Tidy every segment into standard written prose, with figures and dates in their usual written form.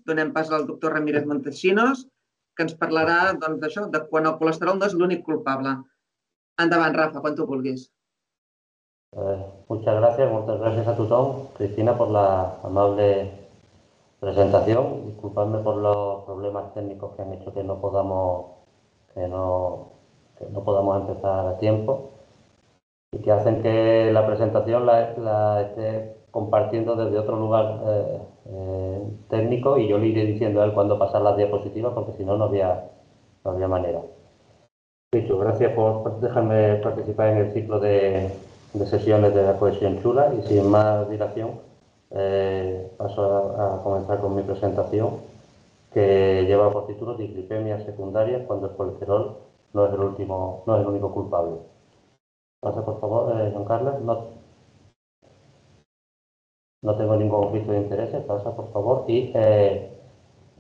donem pas al doctor Ramírez Montesinos, que ens parlarà d'això, de quan el colesterol no és l'únic culpable. Endavant, Rafa, quan tu vulguis. Muchas gracias a tothom, Cristina, por la amable presentación. Disculpadme por los problemas técnicos que han hecho que no podamos empezar a tiempo y que hacen que la presentación la esté compartiendo desde otro lugar técnico, y yo le iré diciendo a él cuándo pasar las diapositivas, porque si no, no había manera. Dicho, gracias por dejarme participar en el ciclo de sesiones de la cohesión chula, y sin más dilación paso a comenzar con mi presentación, que lleva por título Dislipemia secundaria cuando el colesterol no es el único culpable. Pasa, por favor, Joan Carles. No tengo ningún conflicto de intereses. Pasa, por favor. Y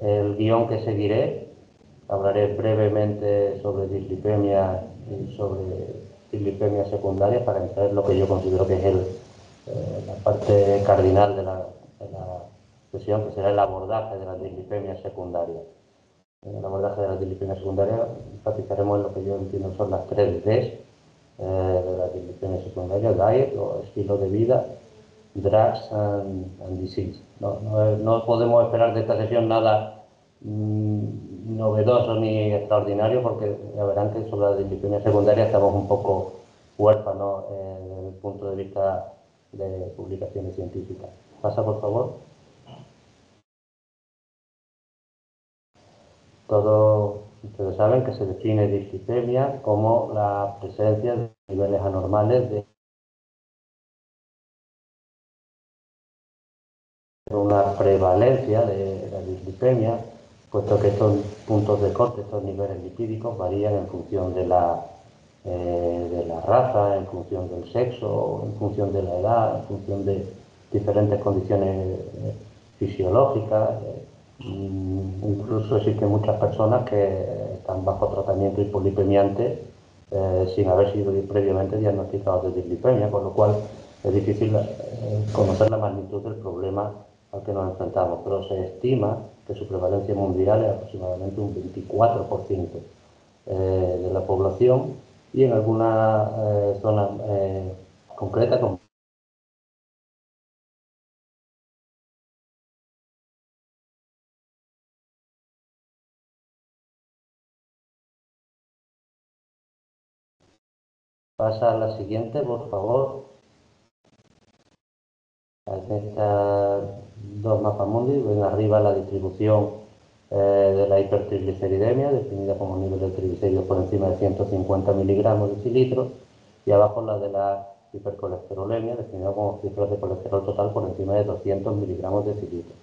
el guión que seguiré, hablaré brevemente sobre dislipemia y sobre dislipemia secundaria para entrar en lo que yo considero que es la parte cardinal de la sesión, que será el abordaje de la dislipemia secundaria. En el abordaje de la dislipemia secundaria enfatizaremos en lo que yo entiendo son las 3 Ds de la dislipemia secundaria: diet, o estilo de vida, drugs and disease. No podemos esperar de esta sesión nada novedoso ni extraordinario, porque ya verán que sobre la dislipemia secundaria estamos un poco huérfanos desde el punto de vista de publicaciones científicas. Pasa, por favor. Todos ustedes saben que se define dislipemia como la presencia de niveles anormales de una prevalencia de la dislipemia, puesto que estos puntos de corte, estos niveles lipídicos, varían en función de la raza, en función del sexo, en función de la edad, en función de diferentes condiciones fisiológicas. Incluso existen muchas personas que están bajo tratamiento hipolipemiante sin haber sido previamente diagnosticados de dislipemia, con lo cual es difícil conocer la magnitud del problema al que nos enfrentamos, pero se estima que su prevalencia mundial es aproximadamente un 24% de la población, y en algunas zonas concretas, como pasa a la siguiente, por favor. En estas 2 mapas mundi ven arriba la distribución de la hipertrigliceridemia, definida como nivel de triglicéridos por encima de 150 miligramos de decilitro, y abajo la de la hipercolesterolemia, definida como cifras de colesterol total por encima de 200 miligramos de decilitro.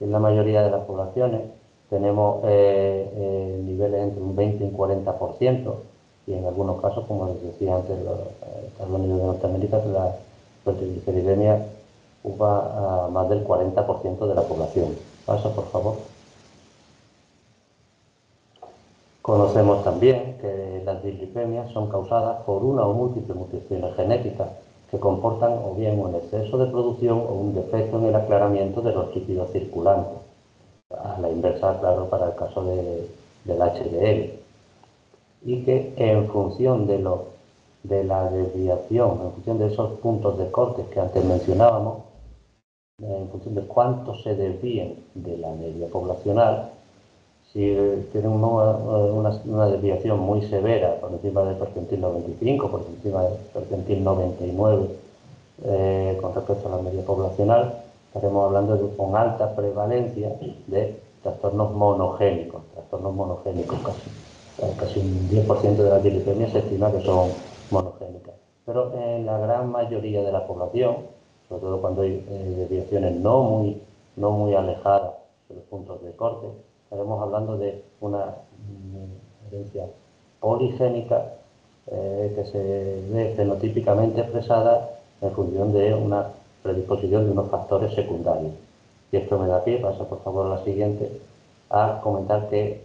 En la mayoría de las poblaciones tenemos niveles entre un 20 y un 40%, y en algunos casos, como les decía antes, Estados Unidos de Norteamérica, la hipertrigliceridemia ocupa a más del 40% de la población. Pasa, por favor. Conocemos también que las dislipemias son causadas por una o múltiples mutaciones genéticas que comportan o bien un exceso de producción o un defecto en el aclaramiento de los lípidos circulantes. A la inversa, claro, para el caso del HDL. Y que en función de la desviación, en función de esos puntos de corte que antes mencionábamos, en función de cuánto se desvíen de la media poblacional, si tienen una desviación muy severa por encima del percentil 95, por encima del percentil 99 con respecto a la media poblacional, estaremos hablando con alta prevalencia de trastornos monogénicos, casi un 10% de las dislipemias se estima que son monogénicas. Pero en la gran mayoría de la población, sobre todo cuando hay desviaciones no muy alejadas de los puntos de corte, estaremos hablando de una herencia poligénica que se ve fenotípicamente expresada en función de una predisposición de unos factores secundarios. Y esto me da pie, pasa por favor a la siguiente, a comentar que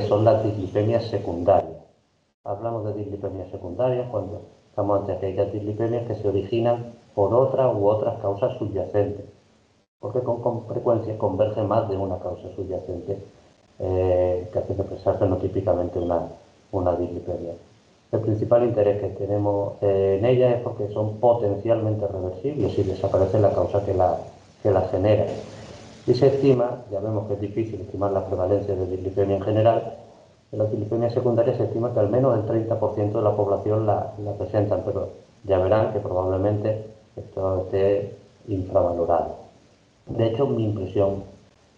son las dislipemias secundarias. Hablamos de dislipemias secundarias cuando estamos ante aquellas dislipemias que se originan por otra u otras causas subyacentes. porque con frecuencia converge más de una causa subyacente que hace expresar fenotípicamente una dislipemia. El principal interés que tenemos en ella es porque son potencialmente reversibles si desaparece la causa que la genera. Y se estima, ya vemos que es difícil estimar la prevalencia de dislipemia en general, en la dislipemia secundaria se estima que al menos el 30% de la población la presentan, pero ya verán que probablemente esto esté infravalorado. De hecho, mi impresión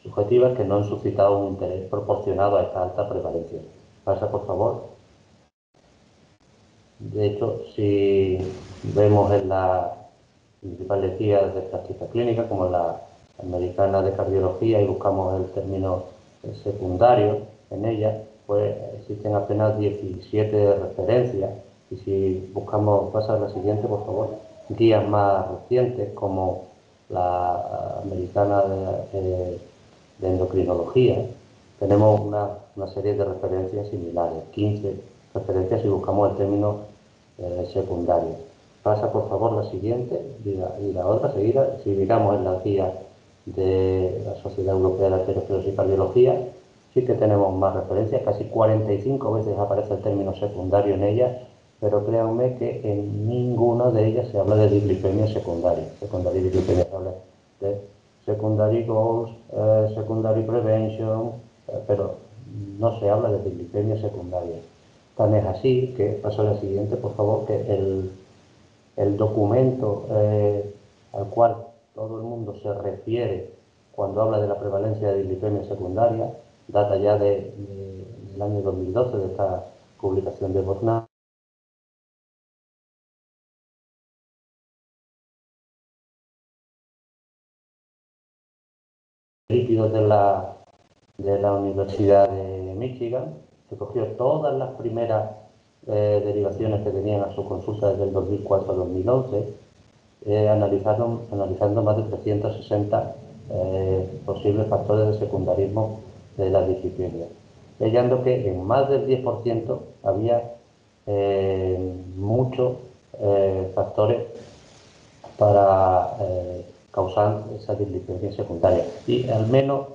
subjetiva es que no han suscitado un interés proporcionado a esta alta prevalencia. Pasa, por favor. De hecho, si vemos en las principales guías de práctica clínica, como la americana de cardiología, y buscamos el término secundario en ella, pues existen apenas 17 referencias. Y si buscamos, pasa a la siguiente, por favor, guías más recientes, como la americana de endocrinología, tenemos una serie de referencias similares, 15 referencias si buscamos el término secundario. Pasa por favor la siguiente y la otra seguida. Si miramos en la guía de la Sociedad Europea de Arteriosclerosis y Cardiología, sí que tenemos más referencias, casi 45 veces aparece el término secundario en ella, pero créanme que en ninguna de ellas se habla de dislipemia secundaria. Secundaria dislipemia se habla de secondary goals, secondary prevention, pero no se habla de dislipemia secundaria. Tan es así que, paso a la siguiente, por favor, que el documento al cual todo el mundo se refiere cuando habla de la prevalencia de dislipemia secundaria data ya del año 2012, de esta publicación de Botnar. Lípidos de la Universidad de Michigan, se cogió todas las primeras derivaciones que tenían a su consulta desde el 2004 a 2011, analizando más de 360 posibles factores de secundarismo de la dislipemia, hallando que en más del 10% había muchos factores para causar esa dislipemia secundaria, y al menos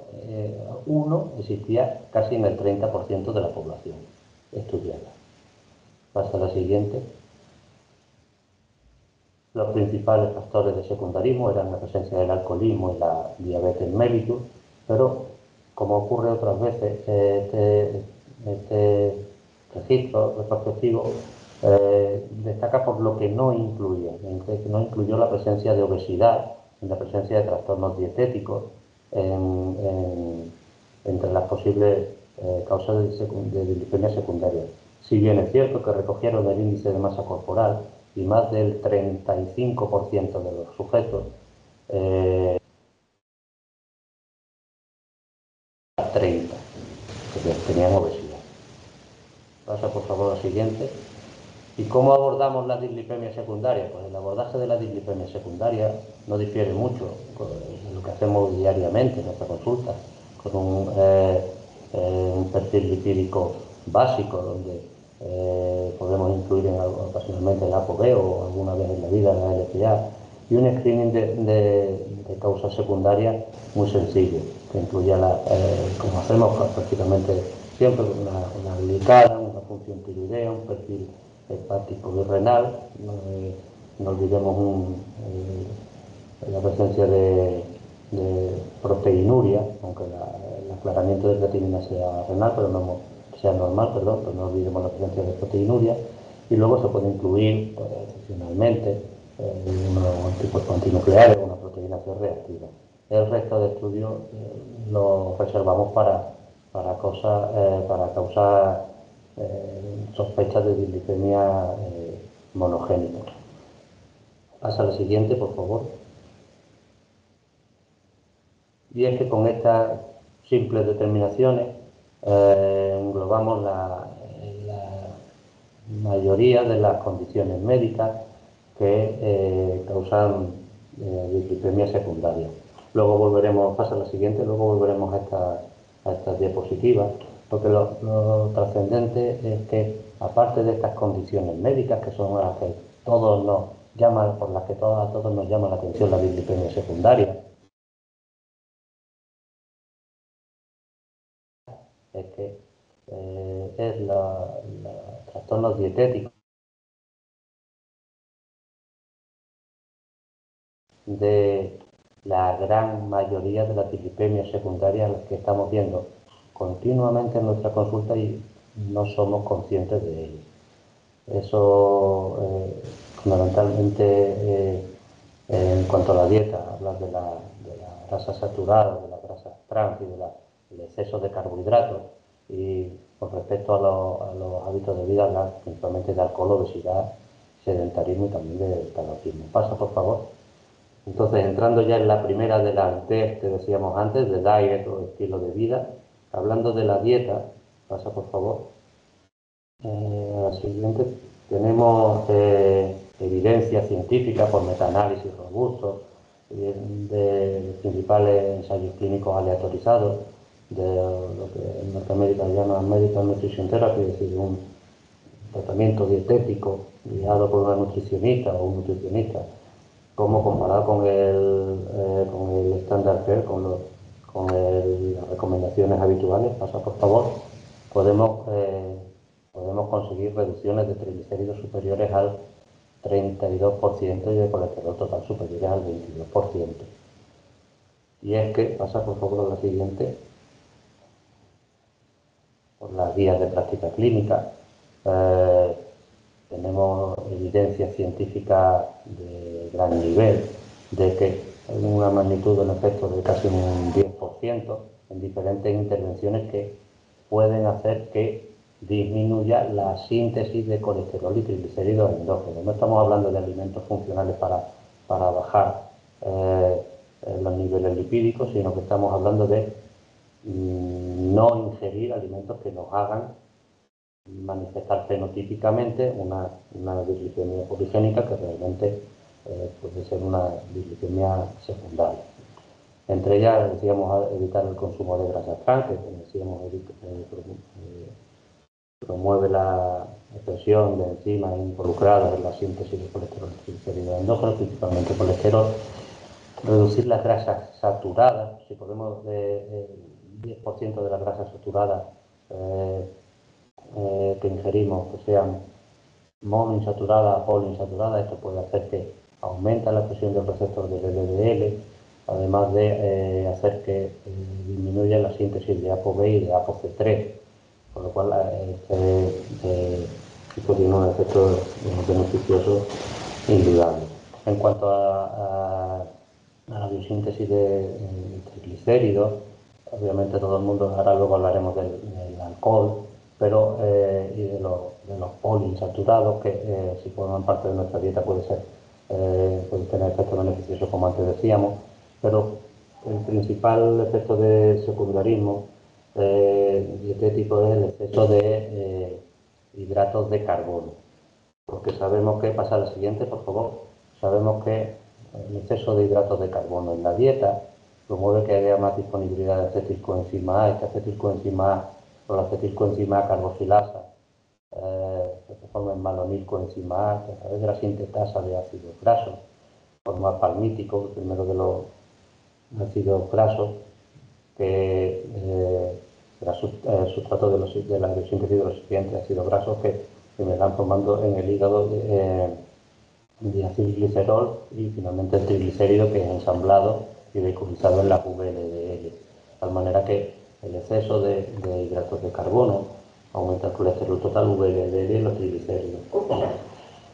uno existía casi en el 30% de la población estudiada. Pasa a la siguiente. Los principales factores de secundarismo eran la presencia del alcoholismo y la diabetes mellitus, pero como ocurre otras veces, este registro retrospectivo destaca por lo que no incluye. No incluyó la presencia de obesidad, la presencia de trastornos dietéticos entre las posibles causas de dislipemia secundaria. Si bien es cierto que recogieron el índice de masa corporal y más del 35% de los sujetos 30 que tenían obesidad. Pasa por favor al siguiente. ¿Y cómo abordamos la dislipemia secundaria? Pues el abordaje de la dislipemia secundaria no difiere mucho de lo que hacemos diariamente en nuestra consulta, con un perfil lipídico básico donde podemos incluir ocasionalmente el ApoB o alguna vez en la vida la LPA, y un screening de causas secundarias muy sencillo, que incluya, como hacemos prácticamente siempre, una glicada, una función tiroidea, un perfil hepático y renal. No olvidemos la presencia de proteinuria, aunque el aclaramiento de creatinina sea renal, pero sea normal, perdón, pero no olvidemos la presencia de proteinuria. Y luego se puede incluir, excepcionalmente, unos anticuerpos antinucleares, una proteína C reactiva. El resto de estudios lo reservamos para causar sospechas de dislipemia monogénica. Pasa a la siguiente, por favor. Y es que con estas simples determinaciones englobamos la mayoría de las condiciones médicas que causan dislipemia secundaria. Luego volveremos, pasa a la siguiente, luego volveremos a estas diapositivas, porque lo trascendente es que, aparte de estas condiciones médicas, que son las que todos nos llaman, por las que a todos nos llama la atención la dislipemia secundaria, es que es los trastornos dietéticos de la gran mayoría de las dislipemias secundarias que estamos viendo continuamente en nuestra consulta y no somos conscientes de ello. Eso fundamentalmente en cuanto a la dieta, hablar de la grasa saturada, de la grasa trans y del exceso de carbohidratos, y con respecto a los hábitos de vida, hablar principalmente de alcohol, obesidad, sedentarismo y también de tabaquismo. Pasa, por favor. Entonces, entrando ya en la primera de las D que decíamos antes, de diet o estilo de vida, hablando de la dieta, pasa por favor. La siguiente, tenemos evidencia científica por metaanálisis robustos de principales ensayos clínicos aleatorizados de lo que en Norteamérica llaman Medical Nutrition Therapy, es decir, un tratamiento dietético guiado por una nutricionista o un nutricionista, como comparado con el estándar care, con las recomendaciones habituales. Pasa, por favor. Podemos conseguir reducciones de triglicéridos superiores al 32% y de colesterol total superiores al 22%. Y es que, pasa por favor a la siguiente, por las guías de práctica clínica, tenemos evidencia científica de gran nivel de que hay una magnitud del efecto de casi un 10% en diferentes intervenciones que pueden hacer que disminuya la síntesis de colesterol y triglicéridos endógenos. No estamos hablando de alimentos funcionales para bajar los niveles lipídicos, sino que estamos hablando de no ingerir alimentos que nos hagan manifestar fenotípicamente una dislipemia poligénica que realmente puede ser una dislipemia secundaria. Entre ellas decíamos evitar el consumo de grasas trans, que como decíamos promueve la expresión de enzimas involucradas en la síntesis de colesterol y triglicéridos endógenos, principalmente colesterol. Reducir las grasas saturadas, si podemos, 10% de las grasas saturadas que ingerimos, que sean monoinsaturadas o poliinsaturadas, esto puede hacer que aumente la presión del receptor del LDL, además de hacer que disminuya la síntesis de ApoB y de ApoC3, con lo cual esto tiene un efecto beneficioso indudable. En cuanto a la biosíntesis de triglicéridos, obviamente todo el mundo, ahora luego hablaremos del alcohol, pero y de los poliinsaturados que si forman parte de nuestra dieta puede tener efectos beneficiosos, como antes decíamos, pero el principal efecto de secundarismo dietético es el exceso de hidratos de carbono, porque sabemos que pasa lo siguiente, por favor. Sabemos que el exceso de hidratos de carbono en la dieta promueve que haya más disponibilidad de acetilcoenzima A. Esta acetilcoenzima A o la acetilcoenzima A carboxilasa se transforma en malonilcoenzima A, que a través de la sintetasa de ácidos grasos forma palmítico, el primero de los ácidos grasos, que el sustrato de la biosíntesis de los siguientes ácidos grasos que me van formando en el hígado diacilglicerol y finalmente el triglicérido, que es ensamblado y vehiculizado en la VLDL, de tal manera que el exceso de hidratos de carbono aumenta el colesterol total, VLDL y los triglicéridos.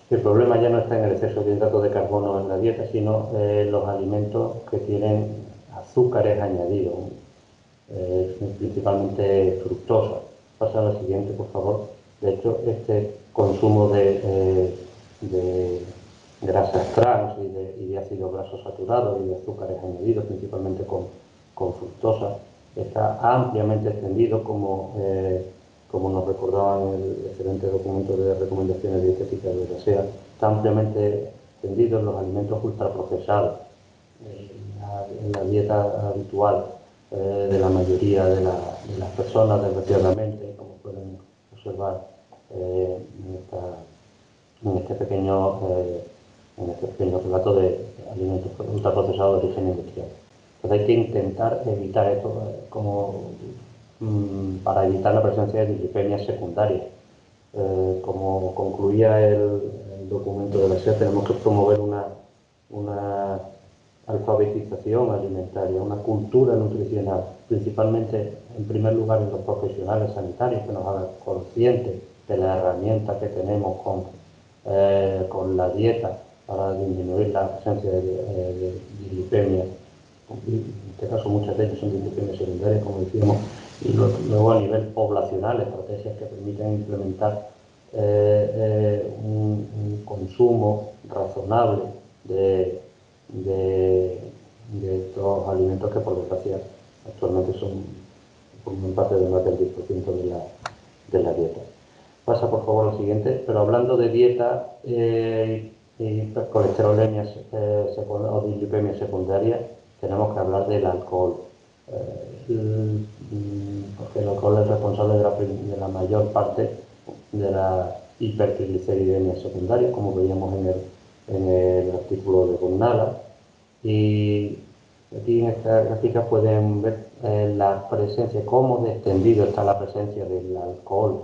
El problema ya no está en el exceso de hidratos de carbono en la dieta, sino los alimentos que tienen azúcares añadidos, principalmente fructosa. Pasa a la siguiente, por favor. De hecho, este consumo de grasas trans y de ácidos grasos saturados y de azúcares añadidos, principalmente con fructosa, está ampliamente extendido, como nos recordaba en el excelente documento de recomendaciones dietéticas de la SEA, está ampliamente extendido en los alimentos ultraprocesados, en la dieta habitual de la mayoría de las personas, desgraciadamente, como pueden observar en este pequeño relato de alimentos ultraprocesados de origen industrial. Entonces hay que intentar evitar esto, como para evitar la presencia de dislipemias secundarias. Como concluía el documento de la SEA, tenemos que promover una alfabetización alimentaria, una cultura nutricional, principalmente, en primer lugar, en los profesionales sanitarios, que nos hagan conscientes de la herramienta que tenemos con la dieta para disminuir la presencia de dislipemias. En este caso, muchas de ellas son dislipemias secundarias, como decíamos, y luego a nivel poblacional, estrategias que permitan implementar un consumo razonable de estos alimentos que, por desgracia, actualmente forman parte de más del 10% de la dieta. Pasa, por favor, al siguiente. Pero hablando de dieta y hipercolesterolemias o dislipemia secundaria, tenemos que hablar del alcohol. Porque el alcohol es responsable de la mayor parte de la hipertrigliceridemia secundaria, como veíamos en el artículo de Bonnala. Y aquí en esta gráfica pueden ver la presencia, cómo de extendido está la presencia del alcohol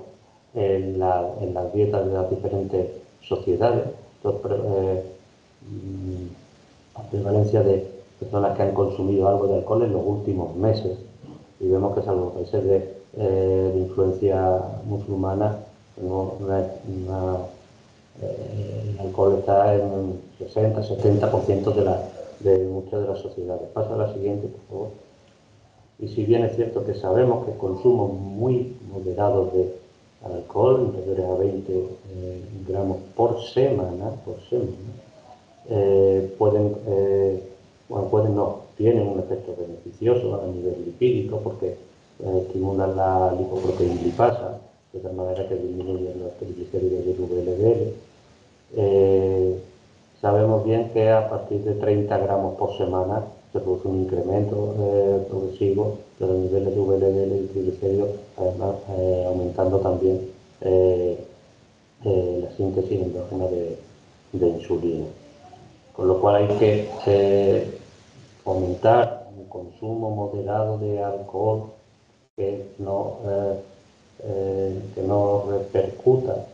en las dietas de las diferentes sociedades. Entonces, la prevalencia de personas que han consumido algo de alcohol en los últimos meses, y vemos que salvo países de influencia musulmana, el alcohol está en un 60-70% de muchas de las sociedades. Pasa a la siguiente, por favor. Y si bien es cierto que sabemos que consumos muy moderados de alcohol, inferiores a 20 gramos por semana, tienen un efecto beneficioso a nivel lipídico porque estimulan la lipoproteína lipasa, de tal manera que disminuyen los triglicéridos y el VLDL. Sabemos bien que a partir de 30 gramos por semana se produce un incremento progresivo de los niveles de VLDL y triglicéridos, además aumentando también la síntesis endógena de insulina. Con lo cual hay que fomentar un consumo moderado de alcohol que no repercuta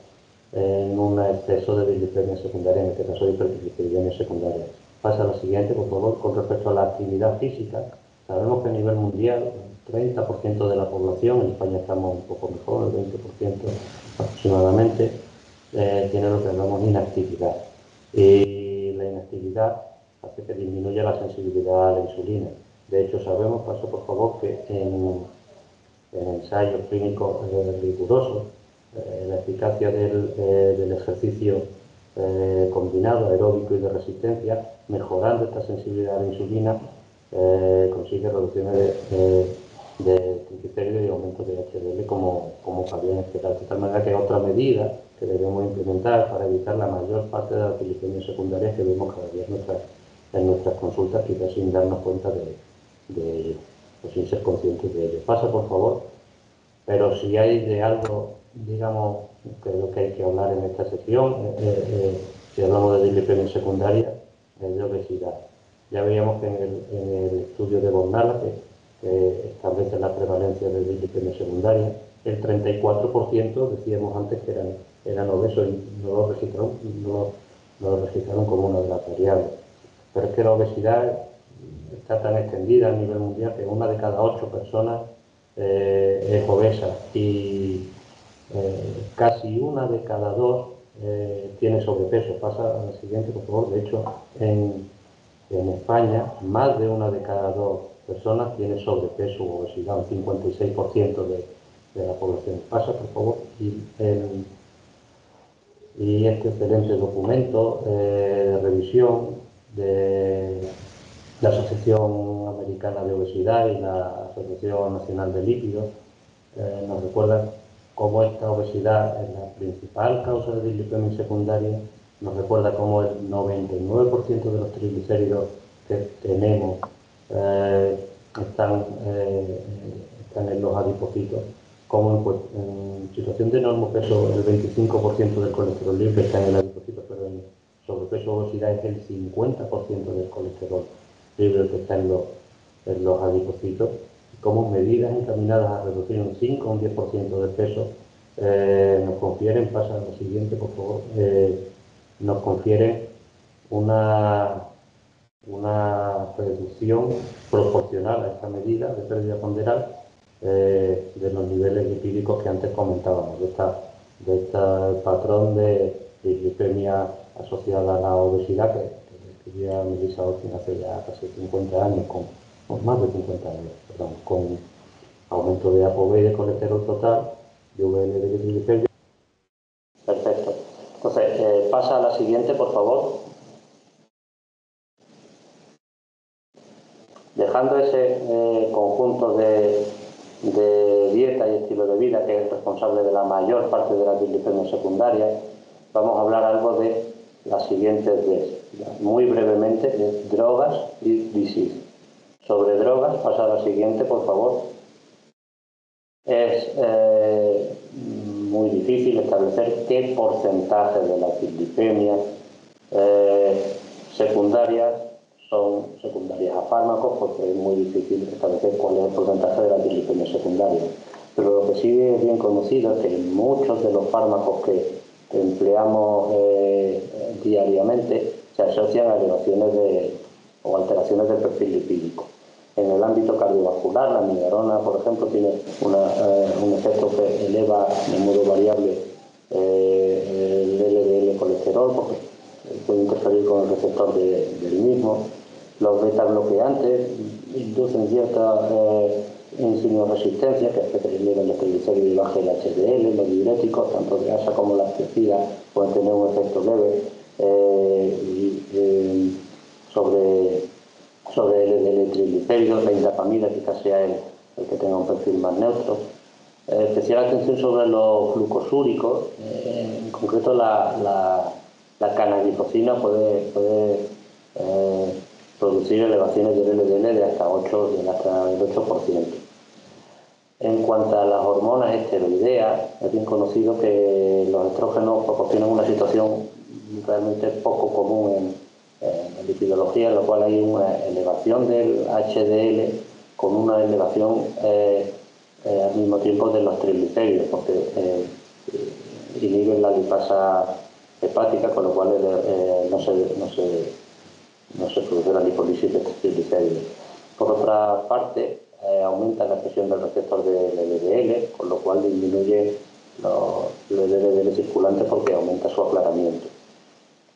en un exceso de dislipemia secundaria, en este caso de hipertrigliceridemia secundaria. Pasa a la siguiente, por favor. Con respecto a la actividad física, sabemos que a nivel mundial, el 30% de la población, en España estamos un poco mejor, el 20% aproximadamente, tiene lo que llamamos inactividad. Y la inactividad hace que disminuya la sensibilidad a la insulina. De hecho, sabemos, paso por favor, que en ensayos clínicos rigurosos, la eficacia del ejercicio combinado, aeróbico y de resistencia, mejorando esta sensibilidad a la insulina, consigue reducciones de triglicéridos y aumento de HDL como cabía esperar. De tal manera que es otra medida que debemos implementar para evitar la mayor parte de las glicemias secundarias que vemos cada día en nuestras consultas, quizás sin darnos cuenta de ello, o sin ser conscientes de ello. Pasa, por favor. Pero si hay de algo, digamos, que es lo que hay que hablar en esta sección, si hablamos de dislipemia secundaria, es de obesidad. Ya veíamos que en el estudio de Bonnala, que establece la prevalencia de dislipemia secundaria, el 34% decíamos antes que eran obesos y no lo registraron como una de las variables. Pero es que la obesidad está tan extendida a nivel mundial que una de cada 8 personas es obesa y casi una de cada 2 tiene sobrepeso. Pasa a la siguiente, por favor. De hecho, en España, más de una de cada 2 personas tiene sobrepeso o obesidad, un 56% de la población. Pasa, por favor. Y este excelente documento de revisión de la Asociación Americana de Obesidad y la Asociación Nacional de Lípidos nos recuerdan cómo esta obesidad es la principal causa de dislipemia secundaria, nos recuerda cómo el 99% de los triglicéridos que tenemos están en los adipocitos, como en situación de normopeso el 25% del colesterol libre está en el adipocito, pero en sobrepeso o obesidad es el 50% del colesterol libre que está en los adipocitos. cómo medidas encaminadas a reducir un 5 o un 10% de peso nos confieren, pasa a lo siguiente, por favor, nos confieren una reducción proporcional a esta medida de pérdida ponderal de los niveles lipídicos que antes comentábamos, de este patrón de dislipemia asociada a la obesidad que escribía Melissa Austin hace ya casi 50 años, con más de 50 años, perdón, con aumento de ApoB y de colesterol total, de VL de dislipemia. Perfecto. Entonces, pasa a la siguiente, por favor. Dejando ese conjunto de dieta y estilo de vida que es responsable de la mayor parte de las dislipemias secundarias, vamos a hablar algo de las siguientes Ds. Muy brevemente, de drogas y disease. Sobre drogas, pasa a la siguiente, por favor. Es muy difícil establecer qué porcentaje de las dislipemias secundarias son secundarias a fármacos, porque es muy difícil establecer cuál es el porcentaje de las dislipemias secundarias. Pero lo que sí es bien conocido es que muchos de los fármacos que empleamos diariamente se asocian a elevaciones o alteraciones del perfil lipídico. En el ámbito cardiovascular, la amidarona, por ejemplo, tiene un efecto que eleva de modo variable el LDL colesterol, porque puede interferir con el receptor del mismo. Los beta bloqueantes inducen cierta insulinoresistencia, que hace que eleven los triglicéridos y baje el HDL. Los diuréticos, tanto de asa como las peptidas, pueden tener un efecto leve sobre el triglicéridos. La indapamida quizás sea el que tenga un perfil más neutro. Especial atención sobre los glucosúricos, en concreto la canaglifosina puede producir elevaciones del LDL de hasta el 8%. En cuanto a las hormonas esteroideas, es bien conocido que los estrógenos proporcionan una situación realmente poco común en lipidología, en la cual hay una elevación del HDL con una elevación al mismo tiempo de los triglicéridos, porque inhiben la lipasa hepática, con lo cual no se produce la lipólisis de triglicéridos. Por otra parte, aumenta la presión del receptor del LDL, con lo cual disminuye el LDL circulante porque aumenta su aclaramiento.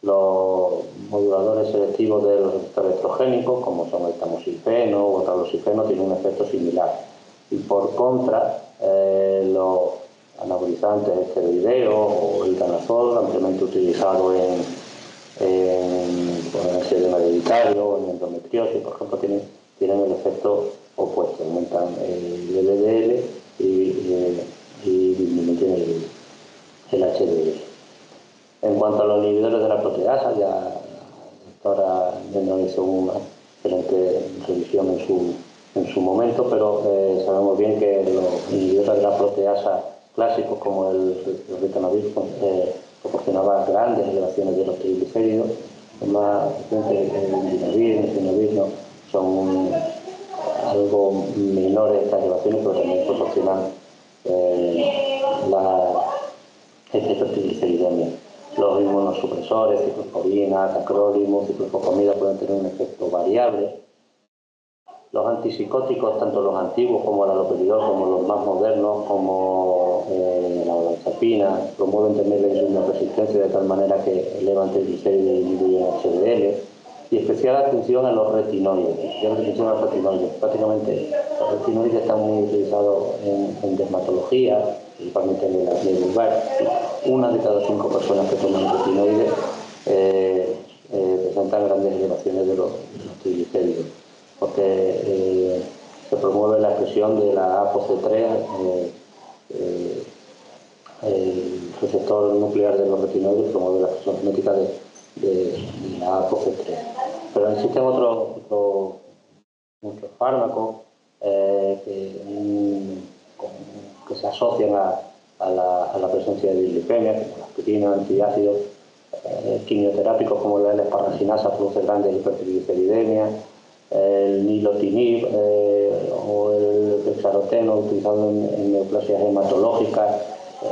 Los moduladores selectivos de los receptores estrogénicos, como son el tamoxifeno o el tamoxifeno, tienen un efecto similar. Y por contra, los anabolizantes esteroideos o el danazol, ampliamente utilizado en edema hereditario o en endometriosis, por ejemplo, tienen el efecto opuesto, aumentan el LDL y disminuyen el HDL. En cuanto a los inhibidores de la proteasa, ya la doctora Leno hizo una excelente revisión en su momento, pero sabemos bien que los inhibidores de la proteasa clásicos, como el ritonavir, proporcionaba grandes elevaciones de los triglicéridos. Más el dinavir, ¿no? Son algo menores estas elevaciones, pero también proporcionan efectos trigliceridemia. Los inmunosupresores, ciclosporina, tacrolimus, ciclofosfamida pueden tener un efecto variable. Los antipsicóticos, tanto los antiguos como el haloperidol, como los más modernos, como la olanzapina, promueven también la insulinoresistencia de tal manera que elevan triglicéridos y disminuyen HDL. Y especial atención a los retinoides. Prácticamente los retinoides están muy utilizados en dermatología, principalmente en el acné vulvar. Una de cada 5 personas que toman retinoides presentan grandes elevaciones de los triglicéridos, porque se promueve la expresión de la ApoC3, el receptor nuclear de los retinoides promueve la expresión genética de la ApoC3. Pero existen muchos fármacos que se asocian a la presencia de dislipemia, como la aspirina, antiácidos, quimioterápicos como la L-esparraginasa produce grandes hipertrigliceridemias, el nilotinib o el bexaroteno utilizado en neoplasias hematológicas.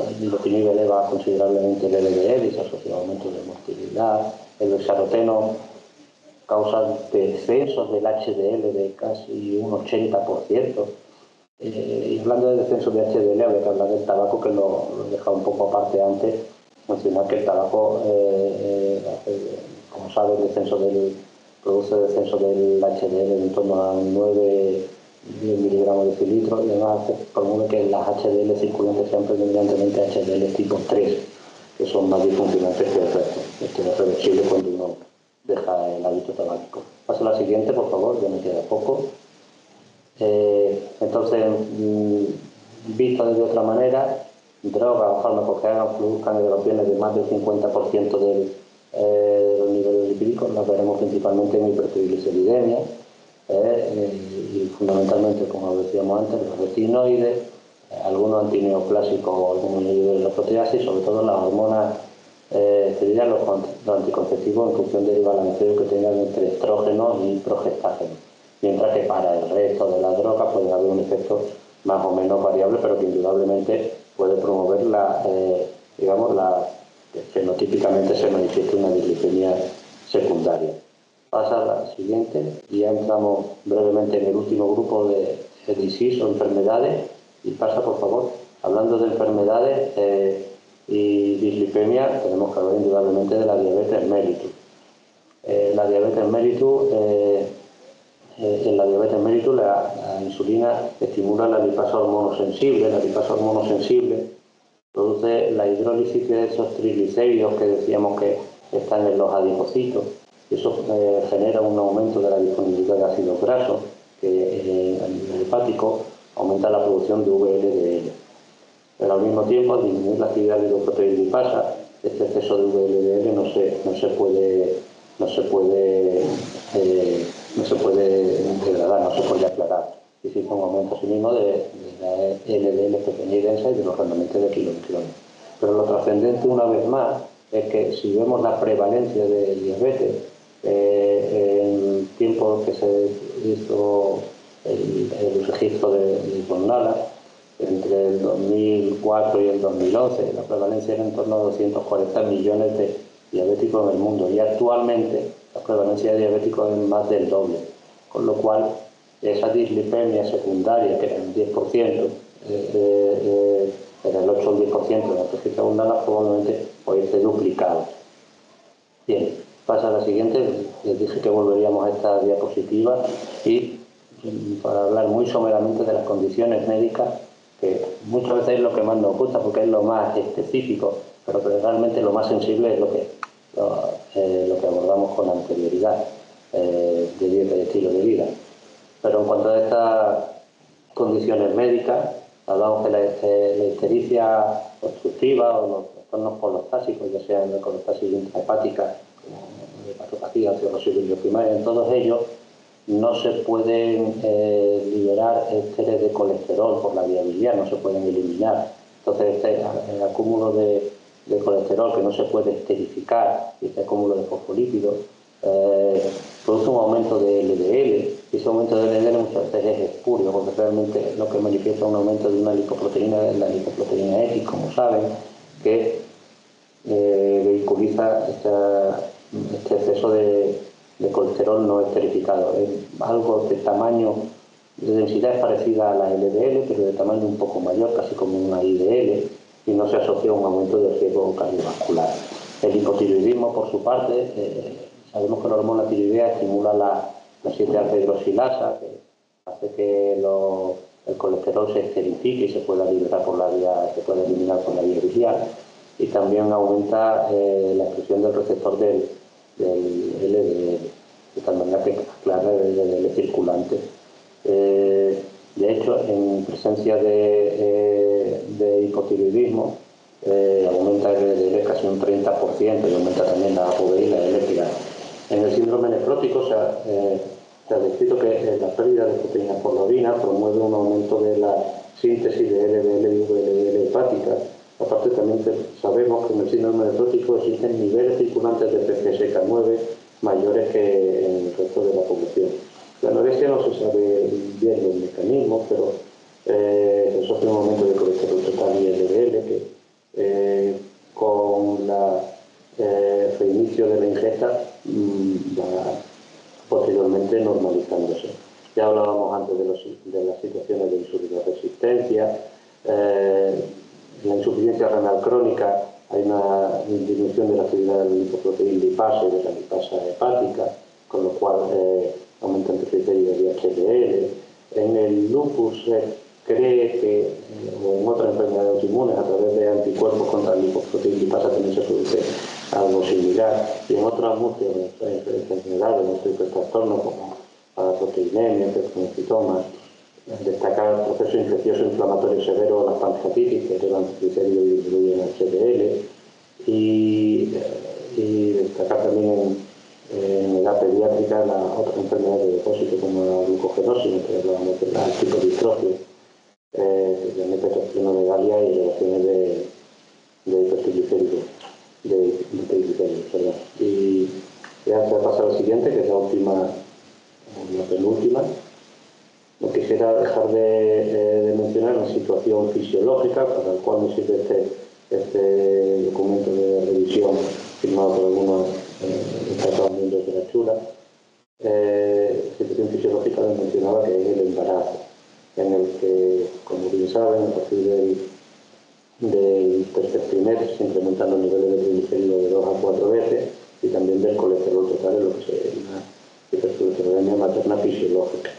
El nilotinib eleva considerablemente el LDL y se asocia a aumento de mortalidad. El bexaroteno causa descensos del HDL de casi un 80%. Y hablando de descenso de HDL, habría que hablar del tabaco, que lo he dejado un poco aparte antes. Mencionar que el tabaco, como sabe, produce descenso del HDL en torno a 9-10 miligramos de decilitro, y además promueve que las HDL circulantes sean predominantemente HDL tipo 3, que son más disfuncionantes que el resto. Esto es reversible cuando uno deja el hábito tabáquico. Paso a la siguiente, por favor, ya me queda poco. Entonces, visto de otra manera, drogas o fármacos que produzcan elevaciones de más del 50% de los niveles lipídicos, las veremos principalmente en hipertrigliceridemia y fundamentalmente, como decíamos antes, los retinoides, algunos antineoplásicos o algunos inhibidores de la proteasa y sobre todo las hormonas esteroideas, los anticonceptivos en función del balanceo que tengan entre estrógenos y progestágenos. Mientras que para el resto de las drogas puede haber un efecto más o menos variable, pero que indudablemente puede promover que fenotípicamente se manifieste una dislipemia secundaria. Pasa a la siguiente y ya entramos brevemente en el último grupo de disease o enfermedades. Y pasa, por favor, hablando de enfermedades y dislipemia, tenemos que hablar indudablemente de la diabetes mellitus. La diabetes mellitus, en la diabetes mellitus la insulina estimula la lipasa hormonosensible. La lipasa hormonosensible produce la hidrólisis de esos triglicéridos que decíamos que están en los adipocitos. Eso genera un aumento de la disponibilidad de ácidos grasos que a nivel hepático aumenta la producción de VLDL. Pero al mismo tiempo, al disminuir la actividad de lipoproteína, este exceso de VLDL no se puede degradar, no se puede aclarar. Existe un aumento asimismo de la LDL pequeña y densa y de los rendimientos de kilómetros. Pero lo trascendente, una vez más, es que si vemos la prevalencia de diabetes en tiempos que se hizo el registro de Gonala, entre el 2004 y el 2011, la prevalencia era en torno a 240 millones de diabéticos en el mundo, y actualmente la prevalencia de diabéticos es más del doble, con lo cual esa dislipemia secundaria, que era el 10%, era el 8 o el 10% de la registro Gonala, probablemente hoy esté duplicado. Bien, pasa a la siguiente. Les dije que volveríamos a esta diapositiva y para hablar muy someramente de las condiciones médicas, que muchas veces es lo que más nos gusta porque es lo más específico, pero que realmente lo más sensible es lo que abordamos con anterioridad de dieta y estilo de vida. Pero en cuanto a estas condiciones médicas, hablamos de la ictericia obstructiva o los trastornos colostásicos, ya sean de colostasis intrahepática, como hepatopatía, cirrosis bilioprimaria. En todos ellos no se pueden liberar ésteres de colesterol por la vía biliar, no se pueden eliminar. Entonces, el acúmulo de colesterol que no se puede esterificar, y este acúmulo de fosfolípidos, produce un aumento de LDL, y ese aumento de LDL muchas veces es espurio, porque realmente lo que manifiesta un aumento de una lipoproteína es la lipoproteína X, como saben, que vehiculiza este exceso de colesterol no esterificado. Es algo de tamaño, de densidad es parecida a la LDL, pero de tamaño un poco mayor, casi como una IDL, y no se asocia a un aumento del riesgo cardiovascular. El hipotiroidismo, por su parte, sabemos que la hormona tiroidea estimula la 7-alfa-hidroxilasa, que hace que el colesterol se esterifique y se pueda liberar se pueda eliminar por la vía biliar, y también aumenta la expresión del receptor del LDL, de tal manera que aclara el LDL circulante. De hecho, en presencia de hipotiroidismo, aumenta el LDL casi un 30% y aumenta también la ApoB y la LPA. En el síndrome nefrótico se ha descrito que la pérdida de proteínas por la orina promueve un aumento de la síntesis de LDL y VLDL hepática. Aparte, también sabemos que en el síndrome nefrótico existen niveles circulantes de PCSK9 mayores que en el resto de la población. La anorexia no se sabe bien los mecanismos, pero se asocia un aumento de colesterol total y LDL que con el reinicio de la ingesta va posteriormente normalizándose. Ya hablábamos antes de las situaciones de insulinoresistencia, la insuficiencia renal crónica, hay una disminución de la actividad de la lipoproteína lipasa y de la lipasa hepática, con lo cual aumentan los triglicéridos y HDL. En el lupus se cree que, o en otras enfermedades autoinmunes, a través de anticuerpos contra la lipoproteína lipasa también se produce algo similar. Y en otras muchas enfermedades, nuestros trastornos como paraproteinemia, peritronecitomas, destacar el proceso infeccioso inflamatorio severo o las pancreatitis, que llevan triglicéridos y disminuyen HDL, y destacar también en edad pediátrica las otras enfermedades de depósito como la glucogenosis, que hablábamos de la lipodistrofia, la metasplenomegalia y elevaciones de hipertriglicéridos, de triglicéridos, perdón. Y ya se pasa a la siguiente, que es la penúltima. No quisiera dejar de mencionar la situación fisiológica para la cual me sirve este documento de revisión firmado por algunos destacados miembros de la Chula. Situación fisiológica les mencionaba que es el embarazo, en el que, como bien saben, a partir del tercer trimestre se incrementan los niveles de triglicéridos de 2 a 4 veces y también del colesterol total, en lo que se llama hipercolesterolemia materna fisiológica.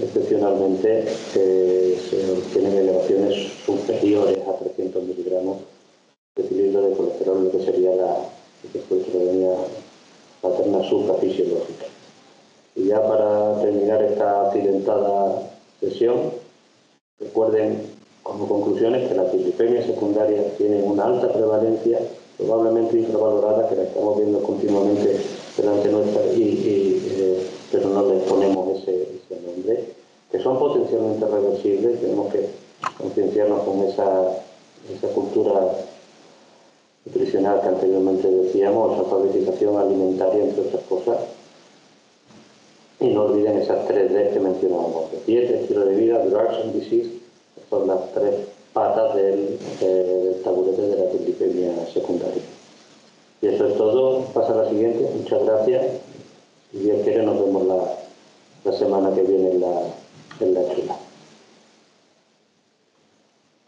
Excepcionalmente se obtienen elevaciones superiores a 300 miligramos de cilindro de colesterol, lo que sería la hipercolesterolemia materna suprafisiológica. Y ya para terminar esta accidentada sesión, recuerden como conclusiones que las dislipemias secundarias tienen una alta prevalencia, probablemente infravalorada, que la estamos viendo continuamente delante nuestra, pero no les ponemos ese nombre, que son potencialmente reversibles. Tenemos que concienciarnos con esa cultura nutricional que anteriormente decíamos, esa alfabetización alimentaria, entre otras cosas. Y no olviden esas 3 D que mencionábamos: dieta, estilo de vida, drugs and disease. Son las 3 patas del taburete de la dislipemia secundaria. Y eso es todo. Pasa a la siguiente. Muchas gracias. Si Dios quiere, nos vemos la semana que viene en la Chula.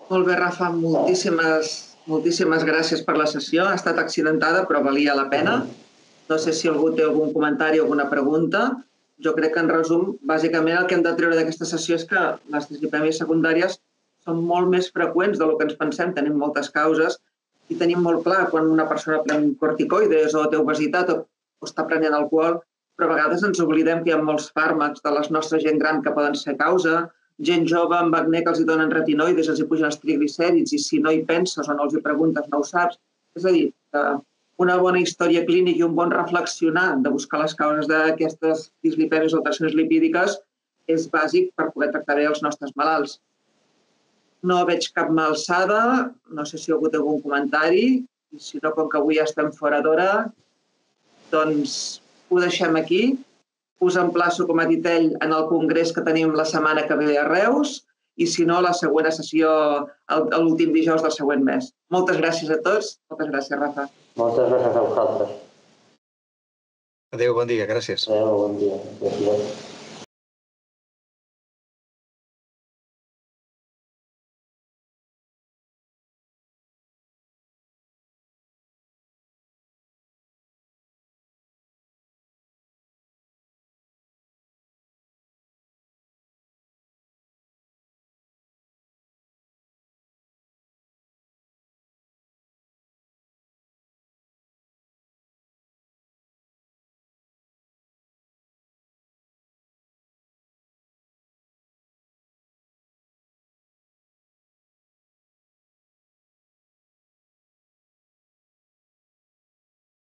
Molt bé, Rafa, moltíssimes gràcies per la sessió. Ha estat accidentada, però valia la pena. No sé si algú té algun comentari o alguna pregunta. Jo crec que, en resum, bàsicament el que hem de treure d'aquesta sessió és que les dislipèmies secundàries són molt més freqüents del que ens pensem. Tenim moltes causes i tenim molt clar quan una persona pren corticoides o té obesitat o està prenent alcohol, però a vegades ens oblidem que hi ha molts fàrmacs de la nostra gent gran que poden ser causa, gent jove amb acné que els hi donen retinoides, els hi pugen els triglicèrids i si no hi penses o no els hi preguntes no ho saps. És a dir, que una bona història clínica i un bon reflexionar de buscar les causes d'aquestes dislipèmies o alteracions lipídiques és bàsic per poder tractar bé els nostres malalts. No veig cap mà alçada, no sé si hi ha hagut algun comentari, i si no, com que avui ja estem fora d'hora, doncs ho deixem aquí. Us emplaço, com ha dit ell, en el congrés que tenim la setmana que ve a Reus i, si no, la següent sessió l'últim dijous del següent mes. Moltes gràcies a tots. Moltes gràcies, Rafa. Moltes gràcies a vosaltres. Adéu, bon dia, gràcies. Adéu, bon dia. Gràcies.